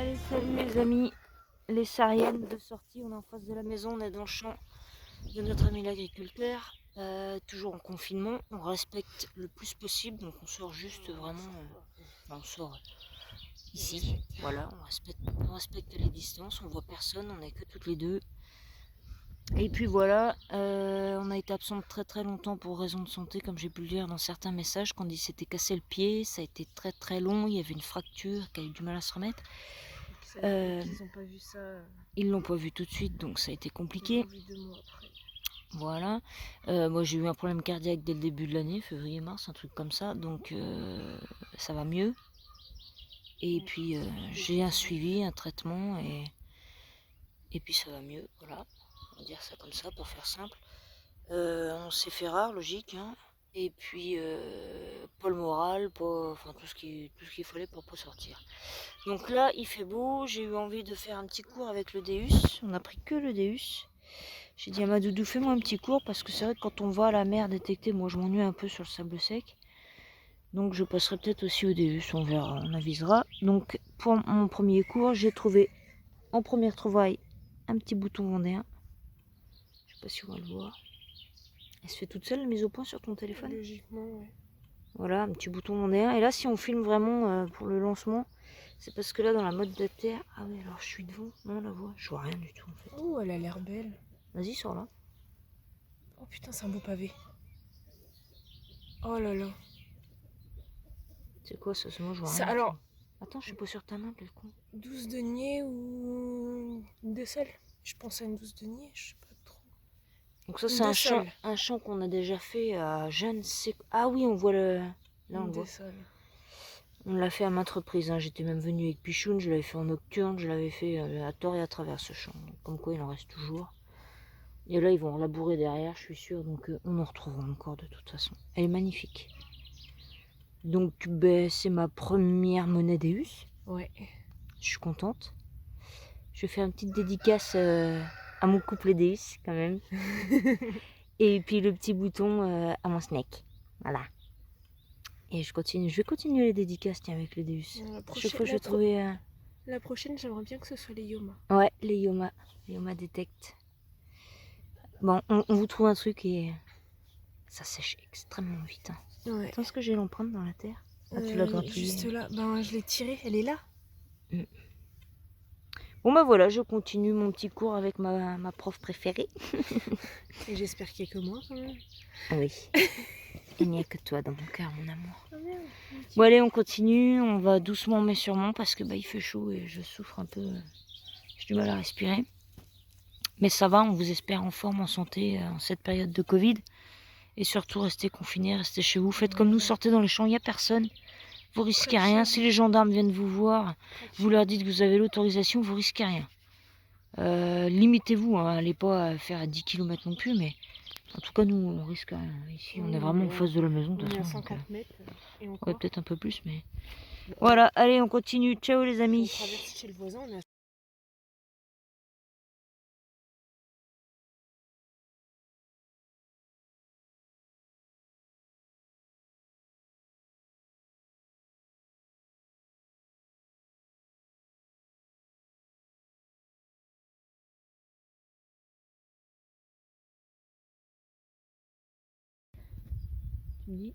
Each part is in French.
Allez, salut les amis, les sariennes de sortie, on est en face de la maison, on est dans le champ de notre ami l'agriculteur, toujours en confinement, on respecte le plus possible, donc on sort juste vraiment, on sort ici, voilà, on respecte les distances, on voit personne, on n'est que toutes les deux. Et puis voilà, on a été absent très longtemps pour raison de santé, comme j'ai pu le lire dans certains messages, quand il s'était cassé le pied, ça a été très long, il y avait une fracture qui a eu du mal à se remettre. Ils n'ont pas vu ça. Ils l'ont pas vu tout de suite, donc ça a été compliqué. Ils l'ont vu 2 mois après. Voilà. Moi j'ai eu un problème cardiaque dès le début de l'année, février-mars, un truc comme ça, donc ça va mieux. Et puis j'ai un suivi, un traitement, et puis ça va mieux, voilà. On va dire ça comme ça pour faire simple. On s'est fait rare, logique, hein. Et puis pas le moral, enfin tout ce qu'il fallait pour pas sortir. Donc là il fait beau, j'ai eu envie de faire un petit cours avec le Deus. On a pris que le Deus. J'ai dit à ma doudou, fais-moi un petit cours, parce que c'est vrai que quand on va à la mer détecter, moi je m'ennuie un peu sur le sable sec. Donc je passerai peut-être aussi au Deus, on verra, on avisera. Donc pour mon premier cours, j'ai trouvé en première trouvaille un petit bouton vendéen. Je sais pas si on va le voir. Elle se fait toute seule la mise au point sur ton téléphone. Logiquement, ouais. Voilà, un petit bouton vendéen. Et là, si on filme vraiment pour le lancement, c'est parce que là, dans la mode de terre... Ah oui, alors je suis devant. Non, la voix, je vois rien du tout en fait. Oh, elle a l'air belle. Vas-y, sors là. Oh putain, c'est un beau pavé. Oh là là. C'est quoi ça? Moi, je vois Ça, rien. alors, Attends, je suis pas sur ta main, quel con. 12 deniers ou de sel? Je pense à une 12 deniers, je sais pas trop. Donc ça, c'est un champ qu'on a déjà fait à je ne sais... Ah oui, on voit le... Là, on le voit. On l'a fait à maintes reprises, hein. J'étais même venue avec Pichoun, je l'avais fait en nocturne, je l'avais fait à tort et à travers ce champ. Donc, comme quoi, il en reste toujours. Et là, ils vont labourer derrière, je suis sûre, donc on en retrouvera encore de toute façon. Elle est magnifique. Donc, ben, c'est ma première monnaie Deus. Ouais. Je suis contente. Je fais une petite dédicace à mon couple Deus, quand même. Et puis le petit bouton à mon snake. Voilà. Et je vais continuer les dédicaces, tiens, avec les Deus. Chaque fois, je vais trouver... La prochaine, j'aimerais bien que ce soit les Yoma. Ouais, les Yoma. Les Yoma Detect. Bon, on vous trouve un truc et ça sèche extrêmement vite. Hein. Ouais. Attends, est-ce que j'ai l'empreinte dans la terre? Ah, tu l'as grappillée. Juste là. Ben, je l'ai tirée. Elle est là. Bon, bah voilà, je continue mon petit cours avec ma prof préférée. Et j'espère qu'il n'y a que moi, quand même. Oui. Il n'y a que toi dans mon cœur, mon amour. Oh merde. Bon, allez, on continue. On va doucement mais sûrement parce que bah, il fait chaud et je souffre un peu. J'ai du mal à respirer. Mais ça va, on vous espère en forme, en santé en cette période de Covid. Et surtout, restez confinés, restez chez vous. Faites comme nous, sortez dans les champs, il n'y a personne. Vous risquez rien. Si les gendarmes viennent vous voir, vous leur dites que vous avez l'autorisation, vous risquez rien. Limitez-vous, hein, allez pas faire à 10 km non plus, mais en tout cas, nous, on risque rien. Ici, on est vraiment en face de la maison. On est à 50 mètres. Et encore. Ouais, peut-être un peu plus, mais... Voilà, allez, on continue. Ciao les amis. On traverse chez le voisin, on est à...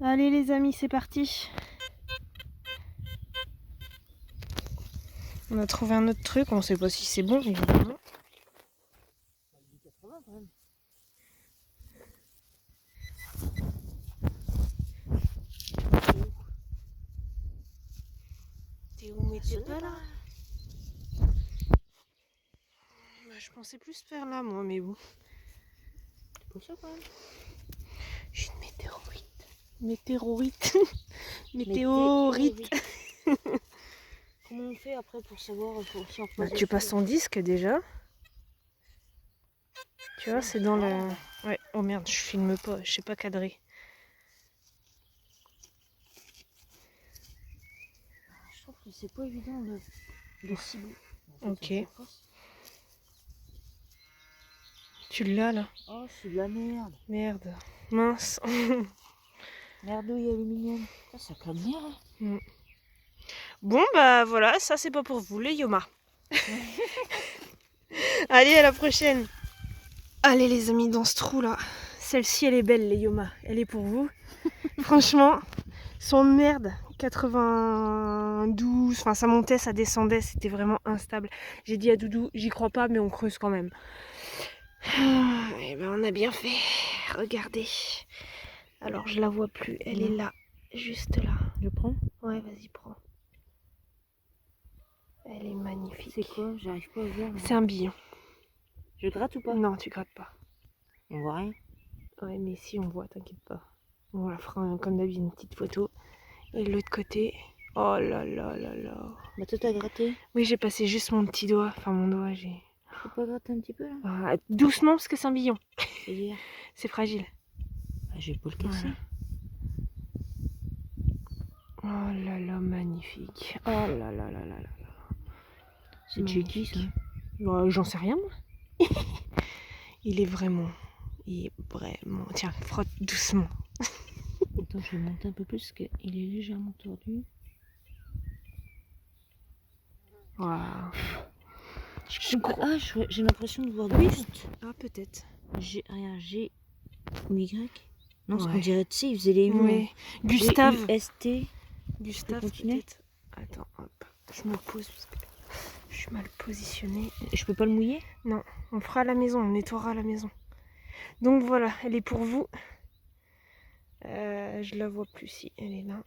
Allez les amis, c'est parti. On a trouvé un autre truc, on sait pas si c'est bon, évidemment. T'es où, mais t'es pas là? Bah, je pensais plus faire là, moi, mais bon. C'est pour ça quand même. Je suis une météorite. Météorite. Météorite. Comment on fait après pour savoir si on Bah, tu passes ton disque déjà. Tu vois, c'est dans le... Ouais, oh merde, je filme pas, je sais pas cadrer. Je trouve que c'est pas évident de cibler. Ok. Tu l'as là? Oh, c'est de la merde. Merde. Mince. Merdouille aluminium. Ça claque bien. Hein. Bon, bah voilà, ça c'est pas pour vous les Yoma. Allez, à la prochaine. Allez les amis, dans ce trou là, celle-ci elle est belle les Yoma, elle est pour vous. Franchement, son merde, 92, enfin ça montait, ça descendait, c'était vraiment instable. J'ai dit à Doudou, j'y crois pas mais on creuse quand même. Et ben on a bien fait, regardez. Alors je la vois plus, elle est là, juste là. Je prends. Ouais, vas-y, prends. Elle est magnifique. C'est quoi? J'arrive pas à voir. C'est un billon. Je gratte ou pas? Non, tu grattes pas. On voit rien. Ouais, mais si on voit, t'inquiète pas. On la fera comme d'habitude une petite photo. Et de l'autre côté, oh là là là là. Bah toi t'as gratté. Oui, j'ai passé juste mon petit doigt, enfin mon doigt, j'ai... Tu peux pas gratter un petit peu là? Ah, doucement parce que c'est un billon. C'est-à-dire? C'est fragile. Bah, je vais pas le casser. Voilà. Oh là là, magnifique. Oh là là là là là. C'est de chez qui ça? J'en sais rien moi. Il est vraiment... Tiens, frotte doucement. Attends, je vais monter un peu plus parce qu'il est légèrement tordu. Waouh. Ah, j'ai l'impression de voir Gust. Ah, peut-être. G ou Y. Non, ce qu'on Ouais. dirait, tu sais, il faisait les U. Oui. Gustave. G-U-S-T. Gustave, continuer peut-être. Attends, hop. Je me pose parce que je suis mal positionnée. Je peux pas le mouiller? Non, on fera à la maison, on nettoiera à la maison. Donc voilà, elle est pour vous. Je la vois plus si elle est là.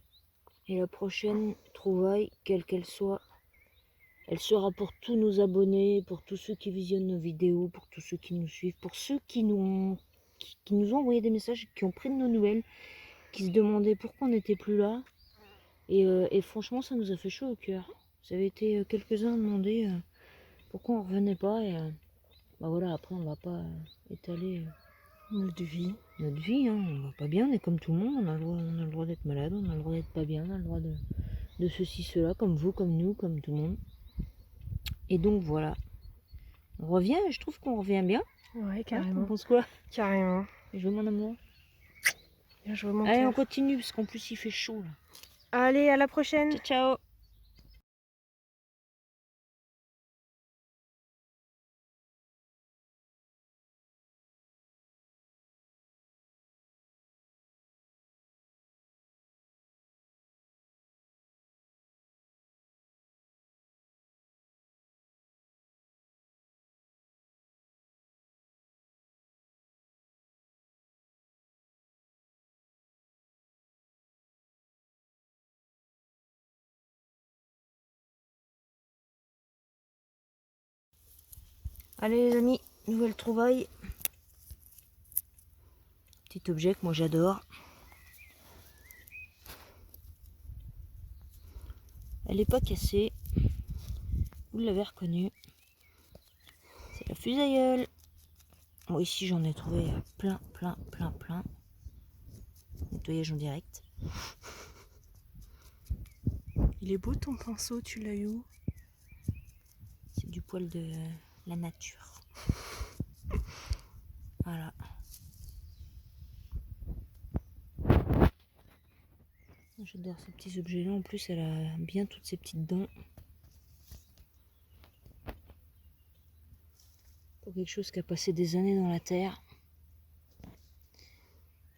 Et la prochaine trouvaille, quelle qu'elle soit, elle sera pour tous nos abonnés, pour tous ceux qui visionnent nos vidéos, pour tous ceux qui nous suivent, pour ceux qui nous ont envoyé des messages, qui ont pris de nos nouvelles, qui se demandaient pourquoi on n'était plus là. Et franchement, ça nous a fait chaud au cœur. Ça avait été quelques-uns à demander pourquoi on revenait pas. Et bah voilà, après, on va pas étaler Notre vie. notre vie. Hein. On va pas bien, on est comme tout le monde. On a le droit d'être malade, on a le droit d'être pas bien, on a le droit de ceci, cela, comme vous, comme nous, comme tout le monde. Et donc voilà. On revient, je trouve qu'on revient bien. Ouais, Hein, carrément. on pense quoi? Carrément. Je veux mon amour. Bien, je veux mon Allez, cœur. on continue, parce qu'en plus, il fait chaud là. Allez, à la prochaine. Ciao, ciao. Allez les amis, nouvelle trouvaille. Petit objet que moi j'adore. Elle n'est pas cassée. Vous l'avez reconnue. C'est la fusailleule. Moi ici j'en ai trouvé plein. Nettoyage en direct. Il est beau ton pinceau, tu l'as eu où? C'est du poil de la nature. Voilà. J'adore ces petits objets là. En plus elle a bien toutes ces petites dents. Pour quelque chose qui a passé des années dans la terre.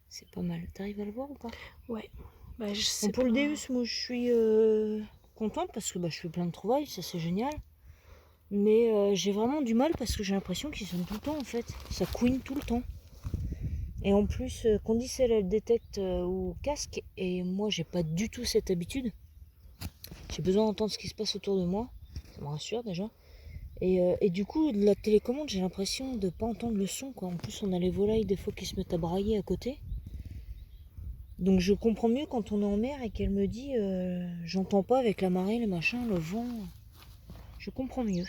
C'est pas mal. T'arrives à le voir ou pas? Ouais. Bah, je sais Bon, pour pas. le Deus, moi je suis contente parce que je fais plein de trouvailles, ça c'est génial. Mais j'ai vraiment du mal parce que j'ai l'impression qu'ils sonnent tout le temps en fait. Ça couine tout le temps. Et en plus, qu'on dit celle elle détecte au casque, et moi j'ai pas du tout cette habitude. J'ai besoin d'entendre ce qui se passe autour de moi, ça me rassure déjà. Et du coup, de la télécommande, j'ai l'impression de pas entendre le son quoi. En plus, on a les volailles des fois qui se mettent à brailler à côté. Donc je comprends mieux quand on est en mer et qu'elle me dit j'entends pas avec la marée, le machin, le vent. Je comprends mieux.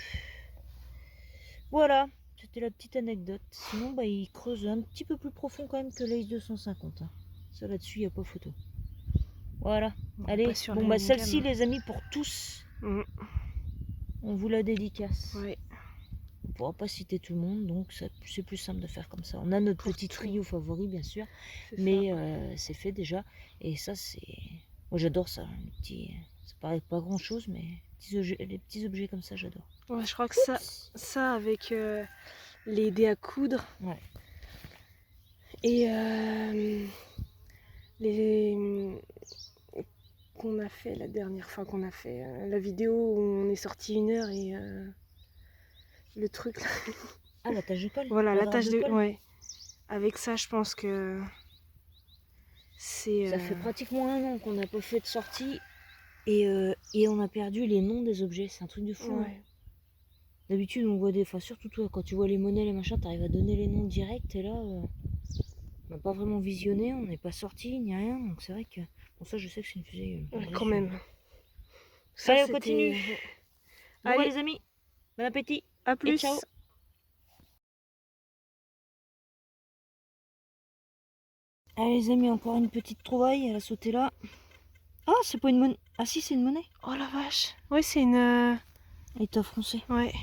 Voilà, c'était la petite anecdote. Sinon, bah, il creuse un petit peu plus profond quand même que l'Ace 250. Hein. Ça là-dessus, il n'y a pas photo. Voilà. Bon, Allez, pas sur bon la bah même celle-ci gamme. les amis pour tous. On vous la dédicace. Ouais. On ne pourra pas citer tout le monde, donc c'est plus simple de faire comme ça. On a notre Pour petit tout. trio favori bien sûr, C'est mais ça. c'est fait déjà. Et ça c'est... Moi j'adore ça, ça paraît pas grand chose, mais les petits objets comme ça, j'adore. Ouais, je crois que ça avec les dés à coudre. Ouais. Et les qu'on a fait la dernière fois qu'on a fait la vidéo où on est sorti 1 heure et le truc là. Ah, la tâche de colle. Voilà, la grappe tâche de colle. ouais. Avec ça, je pense que c'est Ça fait pratiquement 1 an qu'on n'a pas fait de sortie et on a perdu les noms des objets. C'est un truc de fou. ouais. Hein. D'habitude, on voit des fois, surtout toi, quand tu vois les monnaies, les machins, t'arrives à donner les noms directs et là, on n'a pas vraiment visionné, on n'est pas sorti ni rien. Donc c'est vrai que bon, ça, je sais que c'est une fusée. Ouais, quand même. Ça, Allez, on continue. Bon, Allez, les amis, bon appétit. à plus. Et ciao. Allez les amis, encore une petite trouvaille, elle a sauté là. Ah, c'est pas une monnaie. Ah si, c'est une monnaie. Oh la vache. Ouais, c'est une... Elle est foncée. Ouais.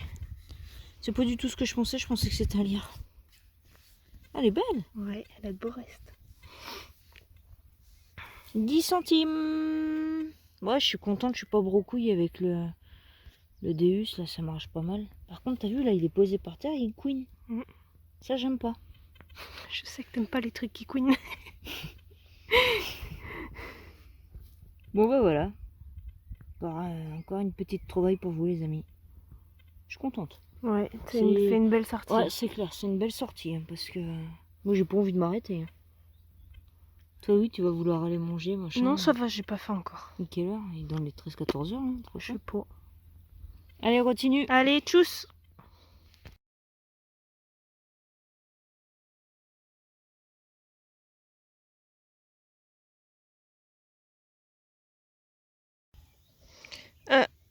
C'est pas du tout ce que je pensais que c'était un lierre. Elle est belle. Ouais, elle a de beaux restes. 10 centimes. Ouais, je suis contente, je suis pas brocouille avec le Deus, là ça marche pas mal. Par contre, t'as vu, là il est posé par terre, il queen. Ça, j'aime pas. Je sais que t'aimes pas les trucs qui couinent. Bon bah voilà. Encore une petite trouvaille pour vous les amis. Je suis contente. Ouais, fait une belle sortie. Ouais, c'est clair, c'est une belle sortie, hein, parce que moi j'ai pas envie de m'arrêter. Hein. Toi oui, tu vas vouloir aller manger, machin. Non, ça va, j'ai pas faim encore. Et quelle heure? Il est dans les 13-14 heures, hein, trop Je chaud. sais pas. Allez, on continue. Allez, tchuss.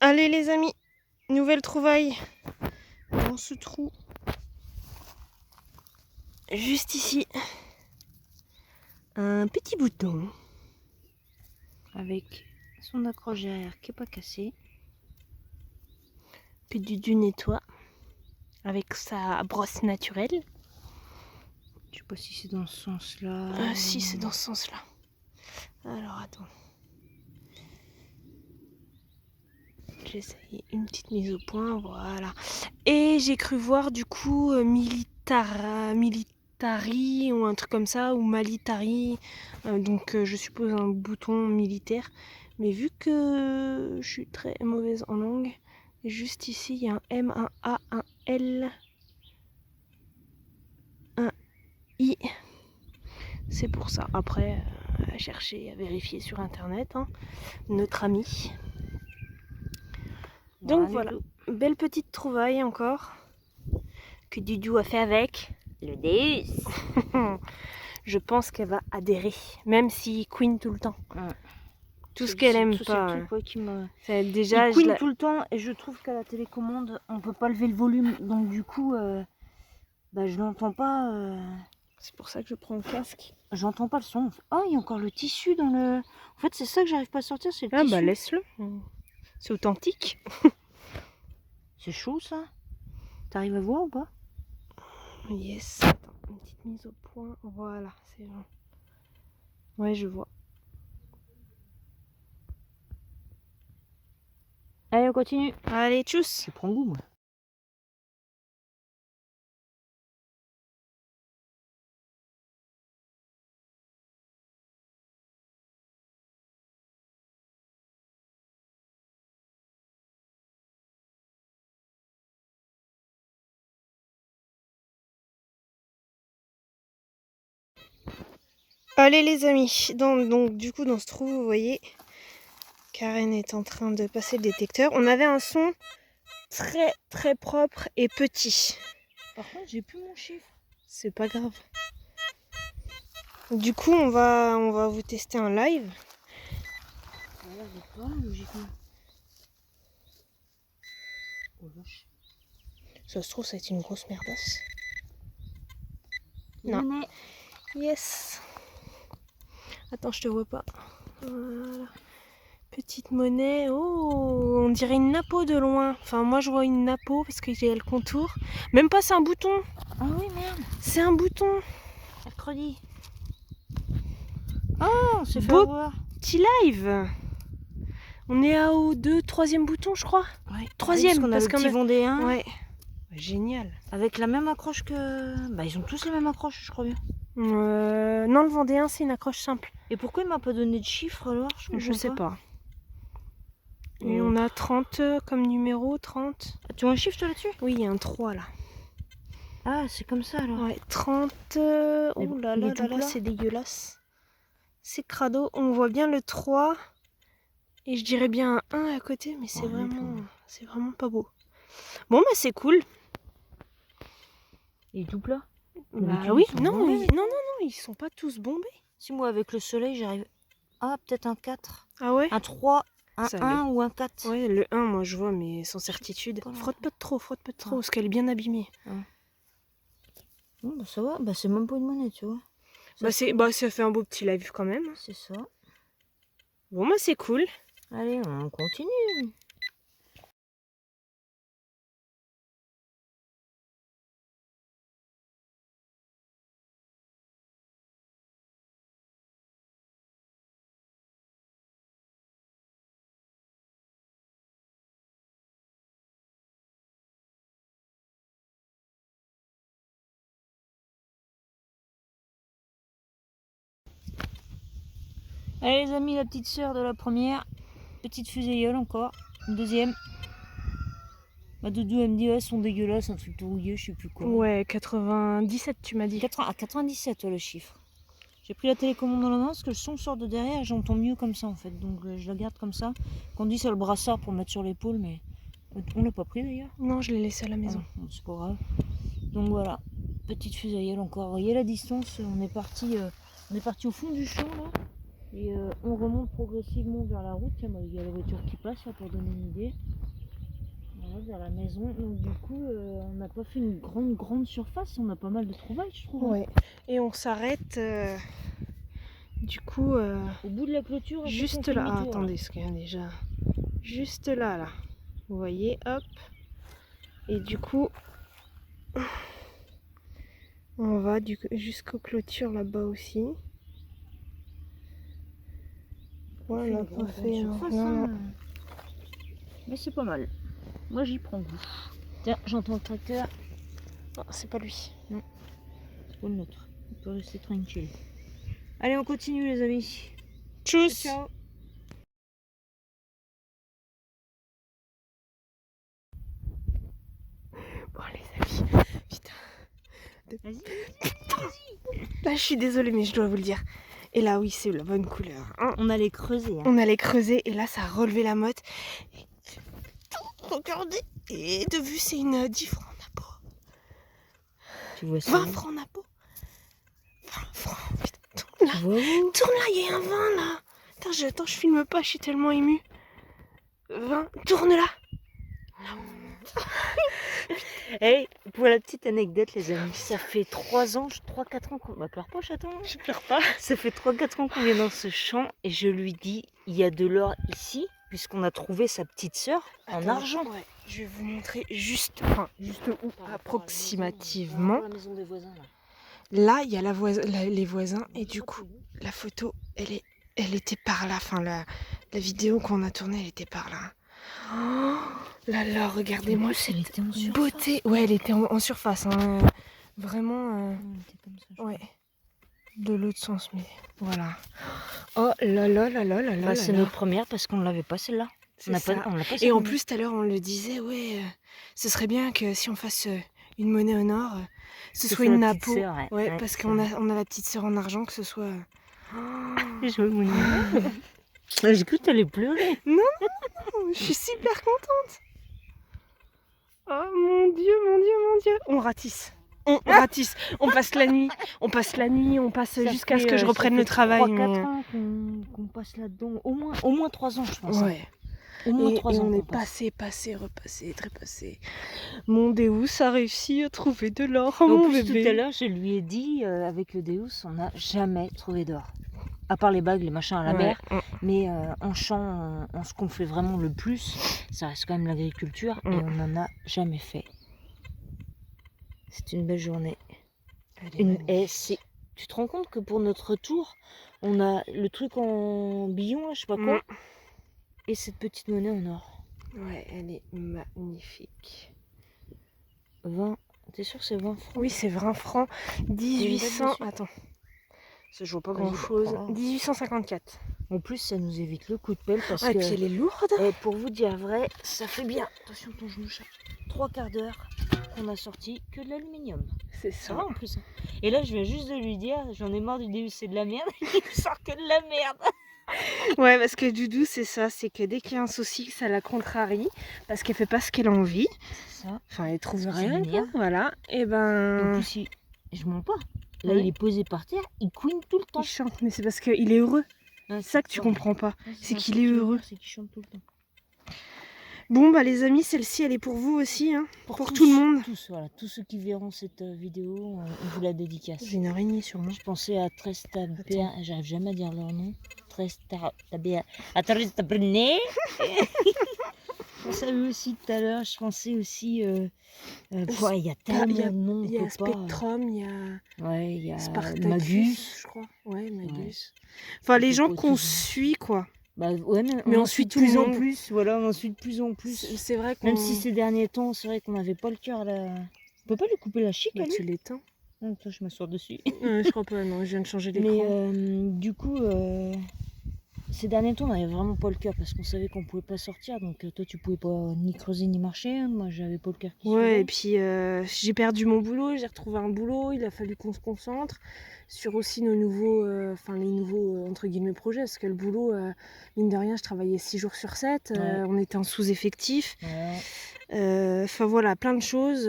Allez les amis, nouvelle trouvaille dans ce trou. Juste ici. Un petit bouton. Avec son accroche derrière qui est pas cassé. Que Dudu nettoie. Avec sa brosse naturelle. Je sais pas si c'est dans ce sens-là. Ah si, c'est dans ce sens-là. Alors attends. J'essaye une petite mise au point, voilà. Et j'ai cru voir du coup Militari ou un truc comme ça, ou Malitari. Donc je suppose un bouton militaire. Mais vu que je suis très mauvaise en langue, juste ici il y a un M, un A, un L, un I. C'est pour ça. Après, à chercher, à vérifier sur internet, hein, notre ami. Donc voilà, belle petite trouvaille encore que Dudu a fait avec le Deus. Je pense qu'elle va adhérer, même s'il queen tout le temps. Ouais. Tout ce qu'elle aime pas. Le truc, qui me... Déjà, il queen tout le temps et je trouve qu'à la télécommande, on peut pas lever le volume. Donc du coup, je l'entends pas. C'est pour ça que je prends le casque. J'entends pas le son. Oh, il y a encore le tissu dans le... En fait, c'est ça que j'arrive pas à sortir, c'est le tissu. Ah bah laisse-le. C'est authentique. C'est chaud ça. T'arrives à voir ou pas? Yes. Attends, une petite mise au point. Voilà, c'est bon. Ouais, je vois. Allez, on continue. Allez, tchuss. Je prends goût, moi. Allez les amis, donc du coup dans ce trou, vous voyez, Karen est en train de passer le détecteur. On avait un son très très propre et petit. Par contre, j'ai plus mon chiffre. C'est pas grave. Du coup, on va vous tester un live. Voilà, pas, logiquement. Oh vache. Ça se trouve, ça va être une grosse merdasse. Non. Non. Yes. Attends, je te vois pas. Voilà. Petite monnaie. Oh, on dirait une napo de loin. Enfin, moi, je vois une napo parce que j'ai le contour. Même pas, c'est un bouton. Ah oui, merde. C'est un bouton. Mercredi. Ah, on s'est fait Beau avoir. Petit live. On est au 3e bouton, je crois. Ouais. Troisième, parce qu'on a parce le qu'on petit a- vendéen. Ouais. Génial. Avec la même accroche que... Bah, ils ont tous les mêmes accroches, je crois bien. Non, le vendéen, c'est une accroche simple. Et pourquoi il m'a pas donné de chiffre alors? Je sais pas. Et Ouais. on a 30 comme numéro, 30. Ah, tu as un chiffre toi là-dessus? Oui, il y a un 3 là. Ah, c'est comme ça alors. Ouais, 30. Oh là il est là tout là là, plat. c'est dégueulasse. C'est crado. On voit bien le 3. Et je dirais bien un 1 à côté, mais c'est vraiment pas beau. Bon, bah c'est cool. Il est tout plat. Bah D'habitude, oui, ils sont non, bombés. non, ils sont pas tous bombés. Si moi avec le soleil j'arrive... Ah, peut-être un 4. Ah ouais? Un 3, un Ça 1 ou un 4. Ouais, le 1, moi je vois, mais sans certitude. Voilà. Frotte pas de trop, Ah. parce qu'elle est bien abîmée. Bon, bah, ça va, bah, c'est même pas une monnaie, tu vois. Ça fait un beau petit live quand même. C'est ça. Bon, bah c'est cool. Allez, on continue. Allez les amis, la petite sœur de la première. Petite fuséiole encore. Une deuxième. Ma doudou elle me dit ouais, elles sont dégueulasses, un truc tout rouilleux, je sais plus quoi. Ouais, 97 tu m'as dit. 97 ouais, le chiffre. J'ai pris la télécommande dans la main parce que le son sort de derrière et j'entends mieux comme ça en fait. Donc je la garde comme ça. Qu'on dit c'est le brassard pour mettre sur l'épaule, mais on l'a pas pris d'ailleurs. Non, je l'ai laissé à la maison. Ah, c'est pas grave. Donc voilà, petite fusailleule encore. Vous voyez la distance, on est parti au fond du champ là. Et on remonte progressivement vers la route. Tiens, bah, il y a la voiture qui passe là pour donner une idée. Voilà, vers la maison. Donc du coup, on n'a pas fait une grande surface. On a pas mal de trouvailles, je trouve. Ouais. Et on s'arrête du coup Au bout de la clôture. juste là. Ah, attendez, ce qu'il y a déjà. Juste là, là. Vous voyez, hop. Et du coup, on va jusqu'aux clôtures là-bas aussi. Ouais, on n'a pas fait. Non. Mais c'est pas mal. Moi j'y prends goût. Tiens, j'entends le tracteur. Non, c'est pas lui. Non, c'est pas le nôtre. On peut rester tranquille. Allez, on continue les amis. Tchuss. Ciao. Bon les amis, putain. Vas-y. Là, je suis désolée, mais je dois vous le dire. Et là, oui, c'est la bonne couleur. Hein. On allait creuser. Hein. On allait creuser et là, ça a relevé la motte. Et... Regardez. Et de vue, c'est une 10 francs napo. Tu vois ça? 20 francs napo. 20 francs. Putain, tourne là. Tu vois où? Tourne là, il y a un 20 là. Attends, je filme pas, je suis tellement émue. 20, tourne là. Hey, pour la petite anecdote les amis, ça fait 3 ans, 3-4 ans qu'on... Bah pleure pas chaton. Je pleure pas. Ça fait 3-4 ans qu'on vient dans ce champ et je lui dis, il y a de l'or ici, puisqu'on a trouvé sa petite sœur en argent. Ouais, je vais vous montrer juste où, approximativement. La maison des voisins là. Là, il y a les voisins et du coup, la photo, elle était par là. Enfin, la vidéo qu'on a tournée, elle était par là. Oh là là, regardez-moi cette beauté. Ouais, elle était en surface. Hein. Vraiment. Ouais. De l'autre sens, mais voilà. Oh là là là là là là. C'est notre première parce qu'on ne l'avait pas celle-là. On l'a pas. Et en plus, tout à l'heure, on le disait, ouais, ce serait bien que si on fasse une monnaie en or, ce soit une napo. Ouais, parce qu'on a la petite sœur en argent, que ce soit. Je veux mon J'ai cru que t'allais pleurer. Non, je suis super contente. Oh mon Dieu. On ratisse. On ratisse. On passe la nuit. On passe jusqu'à ce que je reprenne le travail. 3-4 ans qu'on passe là-dedans. Au moins 3 ans, je pense. Ouais. Au moins 3 ans. On est passé, trépassé. Mon Deus a réussi à trouver de l'or. Oh, mon bébé. Tout à l'heure, je lui ai dit, avec le Deus, on n'a jamais trouvé d'or. À part les bagues, les machins à la mer. Mais en champ, ce qu'on fait vraiment le plus, ça reste quand même l'agriculture. Et on n'en a jamais fait. C'est une belle journée. Tu te rends compte que pour notre retour, on a le truc en billon, là, je sais pas quoi. et cette petite monnaie en or. Ouais, elle est magnifique. 20. T'es sûr que c'est 20 francs? Oui, c'est 20 francs. une date 1800. dessus Attends. Ça, je vois pas Vas-y, grand chose. prends-la. 1854. En plus, ça nous évite le coup de pelle parce Ah, et que. puis elle est lourde. Et pour vous dire vrai, ça fait bien. Attention ton genou chat. 3/4 d'heure qu'on a sorti que de l'aluminium. C'est Ça ça. va en plus. Hein. Et là, je viens juste de lui dire, j'en ai marre du début, c'est de la merde. Il me sort que de la merde. Ouais, parce que Doudou, c'est ça. C'est que dès qu'il y a un souci, ça la contrarie. Parce qu'elle fait pas ce qu'elle a envie. C'est ça. Enfin, elle trouve Parce que ça rien. m'énerve. Voilà. Et Et en ben. plus, je mens pas. Là, Ouais. il est posé par terre, il couine tout le temps. Il chante, mais c'est parce qu'il est heureux. Ouais, C'est ça que tu ça. comprends pas. Ouais, C'est ça, qu'il ce est que tu veux heureux. dire, c'est qu'il chante tout le temps. Bon, bah les amis, celle-ci, elle est pour vous aussi. Hein. Pour tous, tout le monde. Tous, voilà, tous ceux qui verront cette vidéo, on vous la dédicace. J'ai une araignée sur moi. Je pensais à Trestabea, j'arrive jamais à dire leur nom. Trestabea. Trestabene. Je pensais à eux aussi tout à l'heure. Je pensais aussi. Il y a tellement de noms. Il y a on peut pas. Spectrum, il y a Ouais, il y a Spartacus, Magus. je crois. Ouais, Magus. Ouais. Enfin, On les peut gens pas qu'on tous- suit, quoi. Bah ouais, mais Mais on on en suit suit de tout le plus en monde. plus. Voilà, on en suit de plus en plus. C'est vrai qu'on... Même si ces derniers temps, c'est vrai qu'on n'avait pas le cœur là. On peut pas lui couper la chic, Bah, à lui. tu l'éteins. Non, toi, je m'assois dessus. Je crois pas, non, je viens de changer d'écran. Mais du coup, ces derniers temps, on n'avait vraiment pas le cœur parce qu'on savait qu'on pouvait pas sortir. Donc toi, tu pouvais pas ni creuser ni marcher. Hein. Moi, j'avais pas le cœur qui Ouais, et suivait. puis j'ai perdu mon boulot, j'ai retrouvé un boulot, il a fallu qu'on se concentre sur aussi nos nouveaux, les nouveaux, entre guillemets, projets. Parce que le boulot, mine de rien, je travaillais 6 jours sur 7, Ouais. on était en sous-effectif. Ouais. Enfin voilà, plein de choses.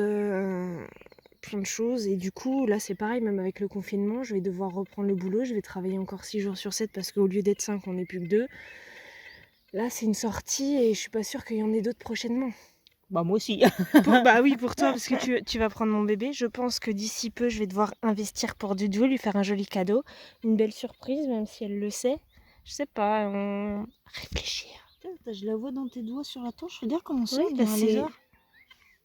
Et du coup, là, c'est pareil, même avec le confinement, je vais devoir reprendre le boulot. Je vais travailler encore 6 jours sur 7 parce qu'au lieu d'être 5, on n'est plus que 2. Là, c'est une sortie et je suis pas sûre qu'il y en ait d'autres prochainement. Bah, moi aussi. Bah oui, pour toi, parce que tu vas prendre mon bébé. Je pense que d'ici peu, je vais devoir investir pour Doudou, lui faire un joli cadeau. Une belle surprise, même si elle le sait. Je sais pas, on... réfléchir. Putain, je la vois dans tes doigts sur la torche. Je veux dire comment c'est, Ouais, on bah dirait un lézard.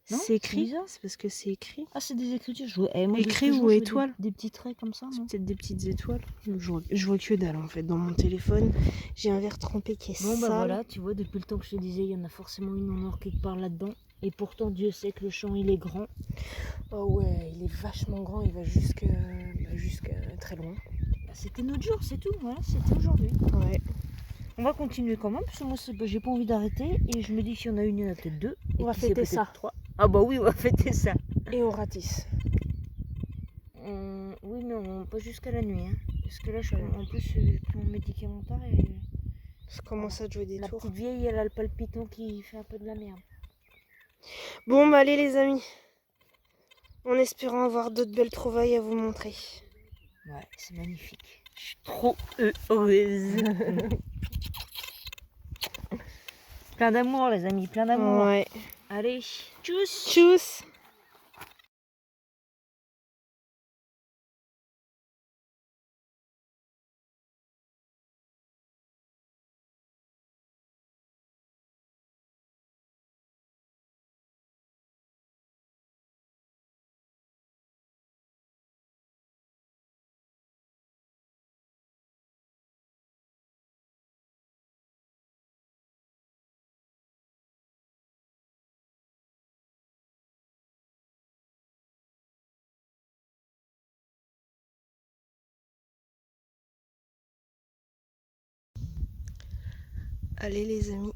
Non, c'est écrit. bizarre. C'est parce que c'est écrit. Ah, c'est des écritures. Moi, Écrit de ce que je ou vois, je vois étoile. des petits traits comme ça, C'est non? peut-être des petites étoiles. Je vois que dalle en fait dans mon téléphone. J'ai un verre trempé qui est Bon, bah sale. voilà, tu vois, depuis le temps que je te disais, il y en a forcément une en or quelque part là-dedans. Et pourtant, Dieu sait que le champ, il est grand. Oh ouais, il est vachement grand, il va jusque très loin. Bah, c'était notre jour, c'est tout. Voilà, c'était aujourd'hui. Ouais. On va continuer quand même, parce que moi, j'ai pas envie d'arrêter. Et je me dis qu'il y en a une, il y en a peut-être deux. On va qui sait, fêter peut-être ça. 3. Ah bah oui, on va fêter ça. Et on ratisse. Oui, mais pas jusqu'à la nuit. Hein. Parce que là, en plus, j'ai pris mon médicamentaire et Je commence à jouer des la tours. petite vieille, elle a le palpitant qui fait un peu de la merde. Bon bah allez les amis. En espérant avoir d'autres belles trouvailles à vous montrer. Ouais, c'est magnifique. Je suis trop heureuse. Plein d'amour, les amis, plein d'amour. Ouais. Allez, tchuss. Tchuss. Allez les amis.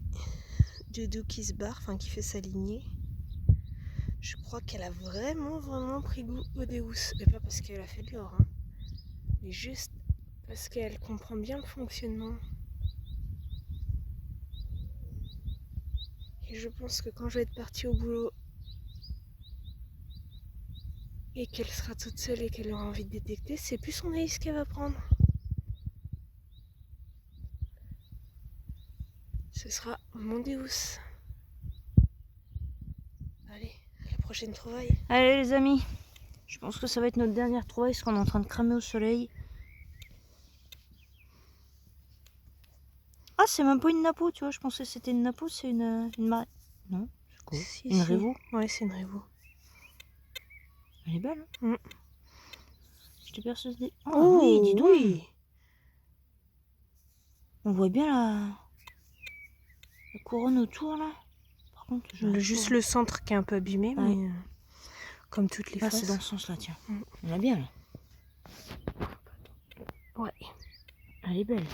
Doudou qui se barre, enfin qui fait sa lignée. Je crois qu'elle a vraiment pris goût au Deus. Et pas parce qu'elle a fait de l'or, hein. Mais juste parce qu'elle comprend bien le fonctionnement. Et je pense que quand je vais être partie au boulot et qu'elle sera toute seule et qu'elle aura envie de détecter, c'est plus son Ace qu'elle va prendre. Ce sera mon Deus. Allez, à la prochaine trouvaille. Allez, les amis. Je pense que ça va être notre dernière trouvaille parce qu'on est en train de cramer au soleil. Ah, c'est même pas une napo, tu vois. Je pensais que c'était une napo, c'est une marée. Non, c'est quoi? Si, Une si. révo. Ouais, c'est une révo. Elle est belle, hein. Mm. J'étais persuadée. Oh, oui, dis donc. oui. On voit bien la... La couronne autour là. Par contre, Juste le centre qui est un peu abîmé, ouais. mais comme toutes les Là, faces. c'est dans ce sens-là, tiens. On a bien là. Ouais. Elle est belle.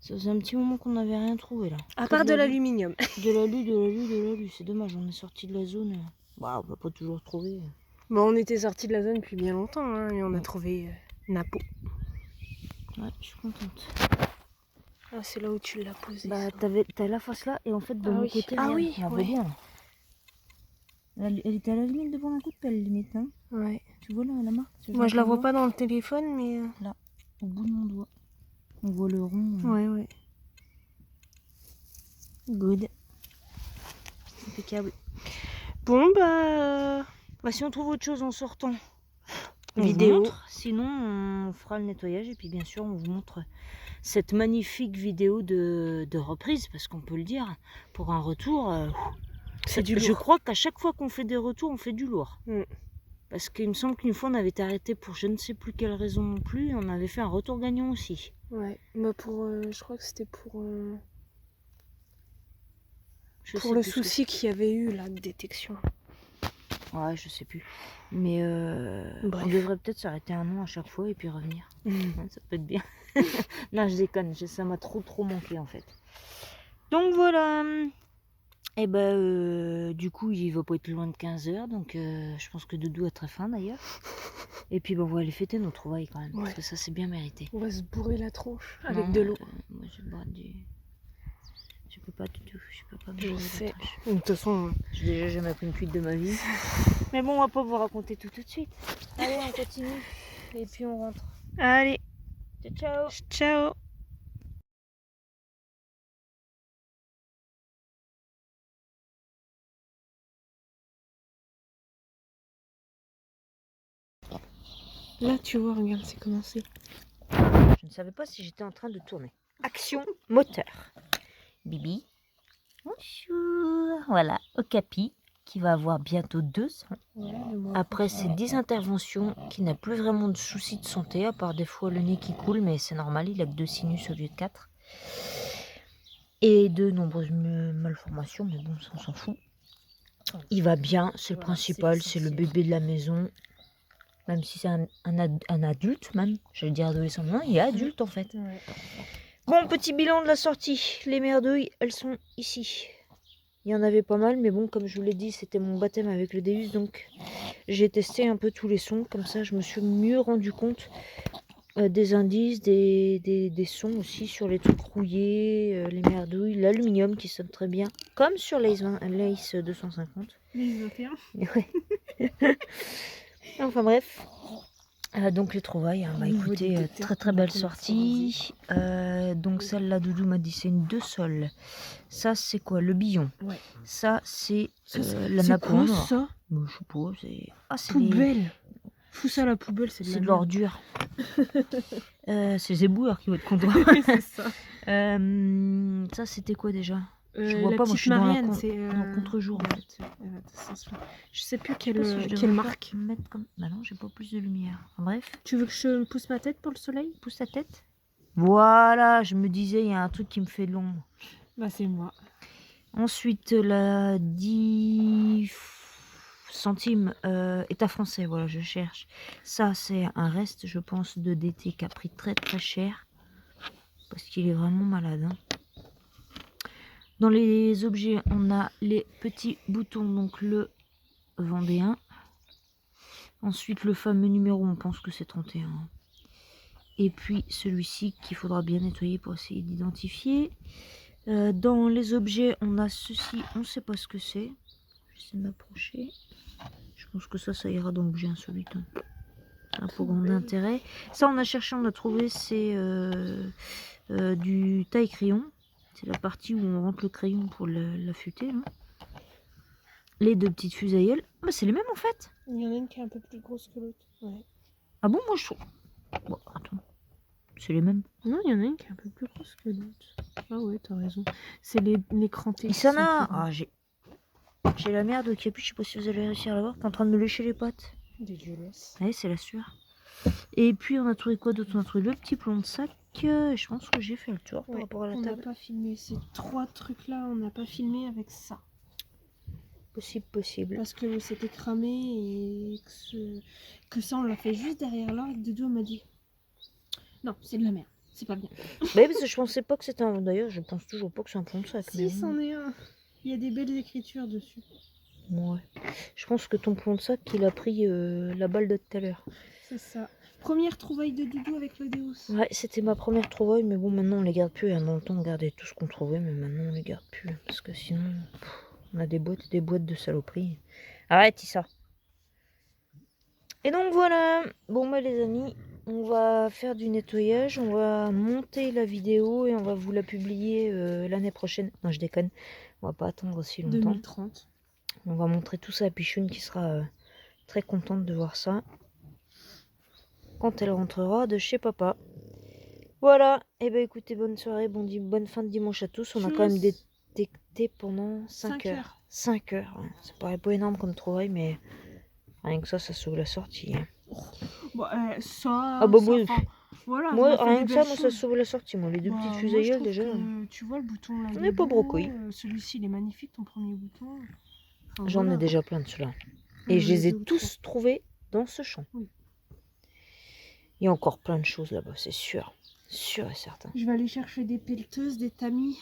Ça faisait un petit moment qu'on n'avait rien trouvé là. À part de l'aluminium. De l'alu. C'est dommage, on est sorti de la zone. Bah, on va pas toujours trouver. Bon, on était sorti de la zone depuis bien longtemps, hein, et on a trouvé Napo. Ouais, je suis contente. Ah, c'est là où tu l'as posé. Bah, ça. t'as la face là, et en fait, de mon côté, Ah regarde, oui, on voit ouais. bien. Elle était à la limite devant un coup de pelle, limite. Hein. Ouais. Tu vois là, la marque? Moi, je la vois pas dans le téléphone, mais... Là, au bout de mon doigt. On voit le rond. Ouais. Good. Impeccable. Bon, bah... Bah, si on trouve autre chose en sortant, Vidéo. vous montre. Sinon, on fera le nettoyage et puis bien sûr, on vous montre cette magnifique vidéo de reprise, parce qu'on peut le dire, pour un retour. C'est du lourd. Je crois qu'à chaque fois qu'on fait des retours, on fait du lourd. Mm. Parce qu'il me semble qu'une fois, on avait été arrêté pour je ne sais plus quelle raison non plus, et on avait fait un retour gagnant aussi. Ouais, bah pour... je crois que c'était pour Je pour sais le plus ce que souci qu'il y avait eu, la détection. Ouais, je sais plus. Mais Bref. on devrait peut-être s'arrêter un an à chaque fois et puis revenir. Ouais, ça peut être bien. Non, je déconne. Ça m'a trop manqué en fait. Donc voilà. Et ben, du coup, il va pas être loin de 15h. Donc je pense que Doudou a très faim d'ailleurs. Et puis on va aller fêter nos trouvailles quand même. Parce Ouais. que ça, c'est bien mérité. On va se bourrer la tronche avec Non, de l'eau. moi, je bois du. Je peux pas du tout. Je peux pas me Je bourrer la sais. tronche. De toute façon... J'ai déjà jamais pris une cuite de ma vie. Mais bon, on va pas vous raconter tout de suite. Allez, on continue. Et puis on rentre. Allez, Ciao. ciao. Là, tu vois, regarde, c'est commencé. Je ne savais pas si j'étais en train de tourner. Action moteur. Bibi. Bonjour. Voilà, Okapi, qui va avoir bientôt 2 ans. Après ces 10 interventions, qui n'a plus vraiment de soucis de santé, à part des fois le nez qui coule, mais c'est normal, il a que 2 sinus au lieu de 4. Et de nombreuses malformations, mais bon, ça on s'en fout. Il va bien, c'est le principal, c'est le bébé de la maison. Même si c'est un adulte, même, j'allais dire adolescent, non, il est adulte en fait. Ouais. Bon, petit bilan de la sortie. Les merdouilles, elles sont ici. Il y en avait pas mal, mais bon, comme je vous l'ai dit, c'était mon baptême avec le Deus, donc j'ai testé un peu tous les sons. Comme ça, je me suis mieux rendu compte des indices, des sons aussi sur les trucs rouillés, les merdouilles, l'aluminium qui sonne très bien, comme sur l'Ace 250. Les 21. Ouais. Enfin bref. Donc les trouvailles, bah écoutez, très belle sortie. Donc celle-là, Doudou m'a dit c'est une 2 sols. Ça c'est quoi? Le billon. Ouais. Ça c'est la C'est nappe quoi noire. ça? Bah, je sais pas, c'est... Ah, c'est Poubelle. Fous ça à la poubelle, c'est de de l'ordure. C'est les éboueurs qui vont être contents. c'est ça. Ça c'était quoi déjà? Je La vois pas, moi je suis dans Marianne, la c'est contre-jour en fait. Je sais plus Je sais pas si je quelle devrais marque. pas mettre comme... Bah non, j'ai pas plus de lumière. Enfin, bref. Tu veux que je pousse ma tête pour le soleil? Pousse ta tête. Voilà, je me disais, il y a un truc qui me fait de l'ombre. Bah c'est moi. Ensuite, la 10 centimes état français, voilà, je cherche. Ça, c'est un reste, je pense, de DT qui a pris très cher. Parce qu'il est vraiment malade. Hein. Dans les objets, on a les petits boutons, donc le Vendéen. Ensuite, le fameux numéro, on pense que c'est 31. Et puis celui-ci qu'il faudra bien nettoyer pour essayer d'identifier. Dans les objets, on a ceci, on ne sait pas ce que c'est. J'essaie de m'approcher. Je pense que ça ira dans l'objet insolite. Hein. Ça a pour grand intérêt. Ça, on a cherché, on a trouvé, c'est du taille-crayon. C'est la partie où on rentre le crayon pour l'affûter. Hein. Les 2 petites fusaïeules. Bah, c'est les mêmes en fait. Il y en a une qui est un peu plus grosse que l'autre. Ouais. Ah bon, moi je trouve. Bon, attends. C'est les mêmes. Non, il y en a une qui est un peu plus grosse que l'autre. Ah ouais, t'as raison. C'est les crantés. Il s'en a. Ah, j'ai la merde qui appuie, je sais pas si vous allez réussir à la voir. T'es en train de me lécher les pattes. Dégueulasse. Ouais, c'est la sueur. Et puis on a trouvé quoi d'autre? On a trouvé le petit plomb de sac. Et je pense que j'ai fait le tour par Ouais, rapport à la on n'a table. pas filmé ces 3 trucs là, on n'a pas filmé avec ça. Possible. Parce que c'était cramé et que ça on l'a fait juste derrière là et que Doudou m'a dit non, c'est de la merde, c'est pas bien. Bah parce que je pensais pas que c'était un... D'ailleurs, je pense toujours pas que c'est un plomb de sac. Si, c'en est un. Il y a des belles écritures dessus. Ouais. Je pense que ton plomb de sac, il a pris la balle de tout à l'heure. C'est ça. Première trouvaille de Doudou avec l'Odéos. Ouais, c'était ma première trouvaille, mais bon, maintenant on les garde plus. Dans le temps, on gardait tout ce qu'on trouvait, mais maintenant on les garde plus. Parce que sinon, on a des boîtes et des boîtes de saloperies. Arrête, ça. Et donc voilà. Bon, bah les amis, on va faire du nettoyage, on va monter la vidéo et on va vous la publier l'année prochaine. Non, je déconne. On va pas attendre aussi longtemps. 2030. On va montrer tout ça à Pichoune qui sera très contente de voir ça quand elle rentrera de chez papa. Voilà, et ben écoutez, bonne soirée, bonne fin de dimanche à tous. On a quand même détecté pendant 5 heures. 5 heures, ouais. Ça paraît pas énorme comme trouvaille, mais rien que ça sauve la sortie. Hein. Bon, ça. Ah bah ça, oui. enfin, voilà, on Moi, a fait rien des que ça, belles moi, ça choses. sauve la sortie. Moi, les deux petites Moi, je fusailes trouve déjà. que, tu vois le bouton là. On il n'est pas beau, brocouille. Celui-ci, il est magnifique, ton premier bouton. Enfin, J'en ai voilà. déjà plein de ceux-là. Et je les ai tous trouvés dans ce champ. Oui. Il y a encore plein de choses là-bas, c'est sûr. Sûr et certain. Je vais aller chercher des pelleteuses, des tamis.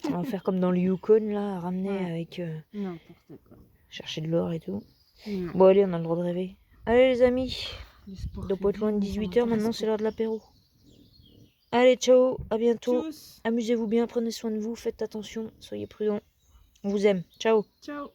On va faire comme dans le Yukon là, à ramener Ouais. avec. N'importe quoi. Chercher de l'or et tout. Non. Bon, allez, on a le droit de rêver. Allez, les amis. Il doit pas être loin de 18h, maintenant c'est l'heure de l'apéro. Allez, ciao, à bientôt. Tchuss. Amusez-vous bien, prenez soin de vous, faites attention, soyez prudents. On vous aime. Ciao. Ciao.